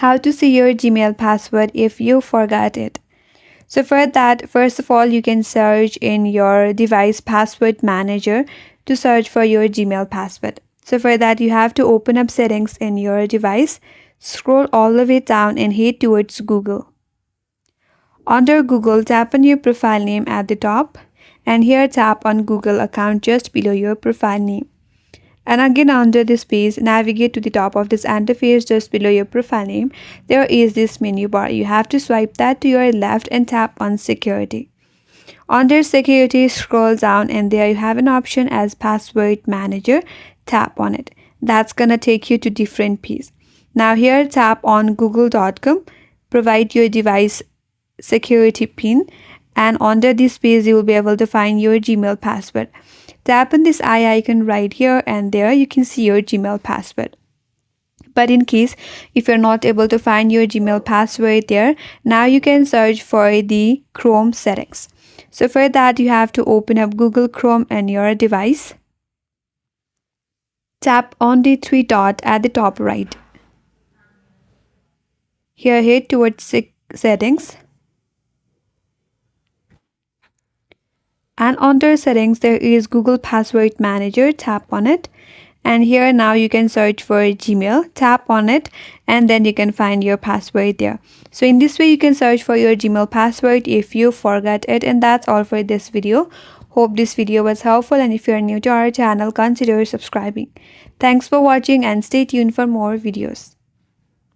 How to see your Gmail password if you forgot it. So for that, first of all, you can search in your device password manager to search for your Gmail password. So for that, you have to open up settings in your device, scroll all the way down and head towards Google. Under Google, tap on your profile name at the top, and here tap on Google account just below your profile name. And again, under this page, navigate to the top of this interface just below your profile name. There is this menu bar. You have to swipe that to your left and tap on security. Under security, scroll down and there you have an option as password manager. Tap on it. That's gonna take you to different page. Now here tap on google.com. Provide your device security pin, and under this page you will be able to find your Gmail password. Tap on this eye icon right here and there you can see your Gmail password. But in case if you're not able to find your Gmail password there, now you can search for the Chrome settings. So for that, you have to open up Google Chrome on your device. Tap on the three dot at the top right. Here head towards settings. And under settings, there is Google Password Manager. Tap on it. And here now you can search for Gmail. Tap on it and then you can find your password there. So in this way, you can search for your Gmail password if you forgot it. And that's all for this video. Hope this video was helpful, and if you're new to our channel, consider subscribing. Thanks for watching and stay tuned for more videos.